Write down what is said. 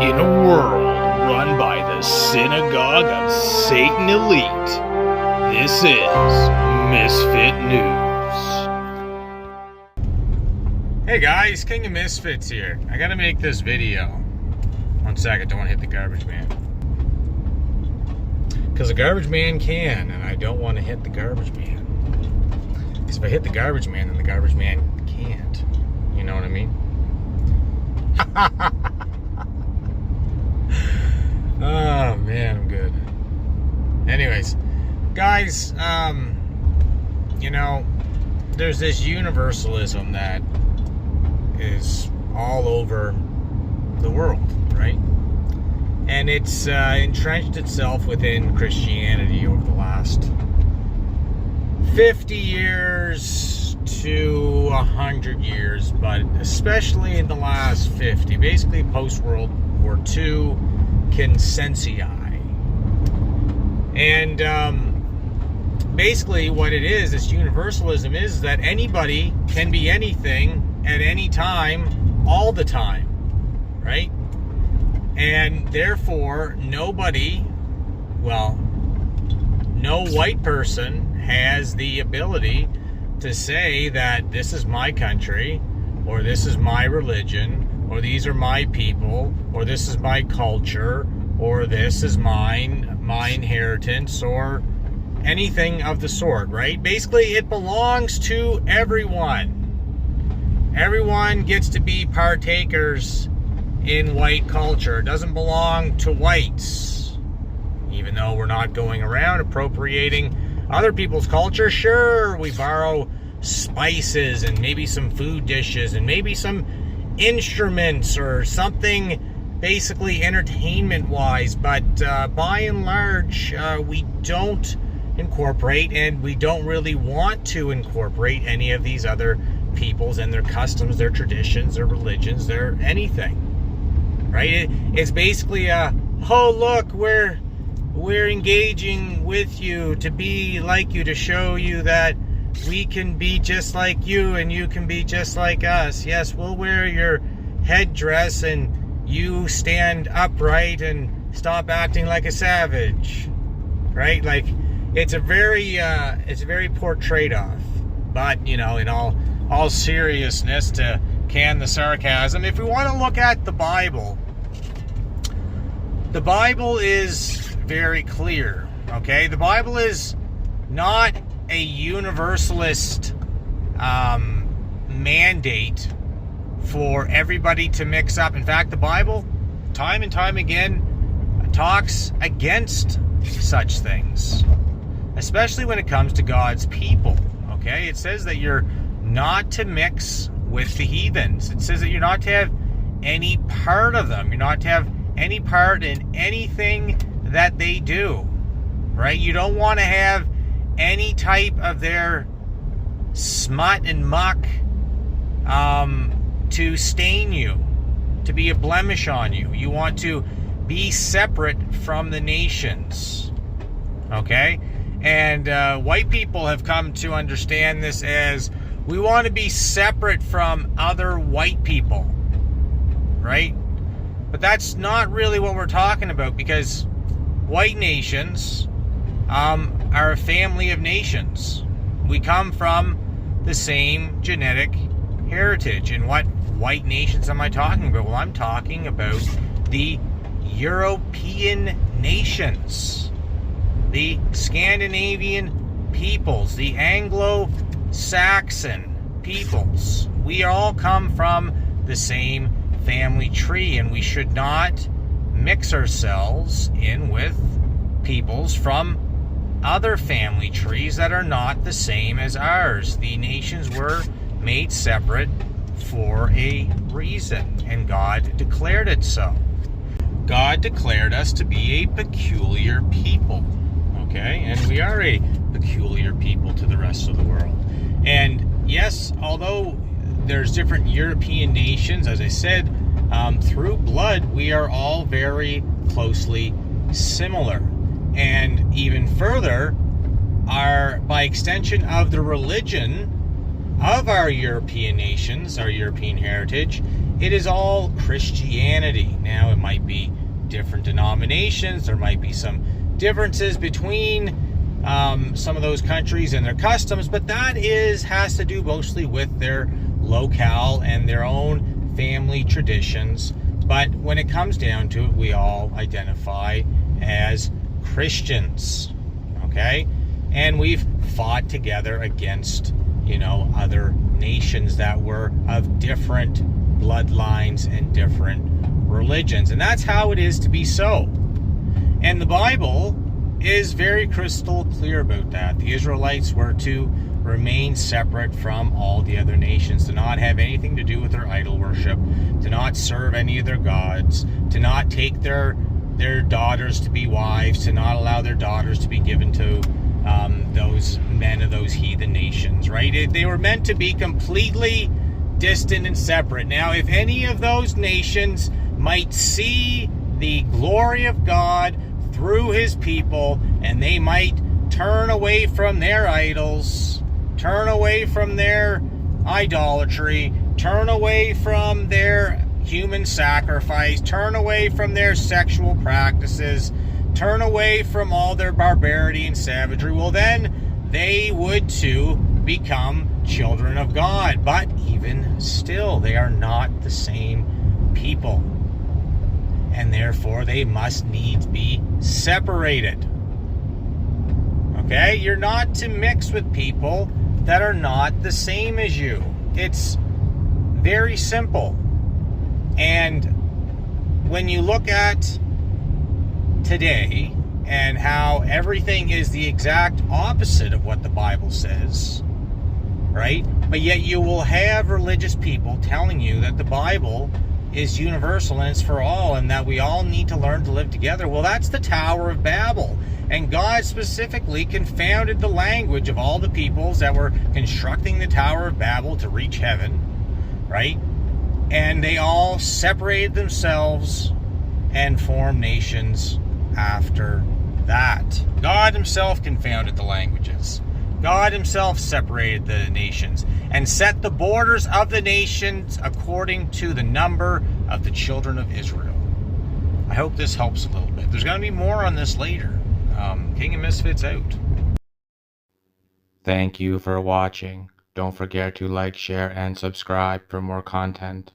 In a world run by the Synagogue of Satan Elite, this is Misfit News. Hey guys, King of Misfits here. I gotta make this video. One second, don't want to hit the garbage man. Because the garbage man can, and I don't want to hit the garbage man. Because if I hit the garbage man, then the garbage man can't. You know what I mean? Oh man, I'm good. Anyways, guys, there's this universalism that is all over the world, right? And it's entrenched itself within Christianity over the last 50 years to 100 years, but especially in the last 50, basically post-World War II consensii. And basically what it is, this universalism is that anybody can be anything at any time, all the time, right? And therefore, no white person has the ability to say that this is my country, or this is my religion, or these are my people, or this is my culture, or this is my inheritance, or anything of the sort, right? Basically, it belongs to everyone. Everyone gets to be partakers in white culture. It doesn't belong to whites. Even though we're not going around appropriating other people's culture, sure, we borrow spices and maybe some food dishes and maybe some instruments or something basically entertainment-wise, but by and large, we don't incorporate, and we don't really want to incorporate any of these other peoples and their customs, their traditions, their religions, their anything, right? It's basically oh look, we're engaging with you to be like you, to show you that we can be just like you and you can be just like us. Yes, we'll wear your headdress and you stand upright and stop acting like a savage, right? Like, it's a very poor trade-off. But, in all seriousness, to can the sarcasm, if we want to look at the Bible is very clear, okay? The Bible is not a universalist mandate for everybody to mix up. In fact, the Bible, time and time again, talks against such things, especially when it comes to God's people, okay? It says that you're not to mix with the heathens. It says that you're not to have any part of them. You're not to have any part in anything that they do, right? You don't want to have any type of their smut and muck to stain you, to be a blemish on you. You want to be separate from the nations, okay? And white people have come to understand this as, we want to be separate from other white people, right? But that's not really what we're talking about, because white nations are a family of nations. We come from the same genetic heritage. And what white nations am I talking about? Well, I'm talking about the European nations, the Scandinavian peoples, the Anglo-Saxon peoples. We all come from the same family tree, and we should not mix ourselves in with peoples from other family trees that are not the same as ours. The nations were made separate for a reason, and God declared it so. God declared us to be a peculiar people, okay? And we are a peculiar people to the rest of the world. And yes, although there's different European nations, as I said, through blood, we are all very closely similar. And even further, by extension of the religion, of our European nations, our European heritage, it is all Christianity. Now, it might be different denominations. There might be some differences between some of those countries and their customs, but that has to do mostly with their locale and their own family traditions. But when it comes down to it, we all identify as Christians, okay? And we've fought together against, other nations that were of different bloodlines and different religions. And that's how it is to be so. And the Bible is very crystal clear about that. The Israelites were to remain separate from all the other nations, to not have anything to do with their idol worship, to not serve any of their gods, to not take their daughters to be wives, to not allow their daughters to be given to those men of those heathen nations, right? They were meant to be completely distant and separate. Now, if any of those nations might see the glory of God through his people, and they might turn away from their idols, turn away from their idolatry, turn away from their human sacrifice, turn away from their sexual practices, turn away from all their barbarity and savagery, well, then they would too become children of God. But even still, they are not the same people, and therefore they must needs be separated. Okay? You're not to mix with people that are not the same as you. It's very simple. And when you look at today and how everything is the exact opposite of what the Bible says, right? But yet you will have religious people telling you that the Bible is universal and it's for all, and that we all need to learn to live together. Well, that's the Tower of Babel. And God specifically confounded the language of all the peoples that were constructing the Tower of Babel to reach heaven, right? And they all separated themselves and formed nations after that. God himself confounded the languages. God himself separated the nations and set the borders of the nations according to the number of the children of Israel. I hope this helps a little bit. There's going to be more on this later. King of Misfits out. Thank you for watching. Don't forget to like, share, and subscribe for more content.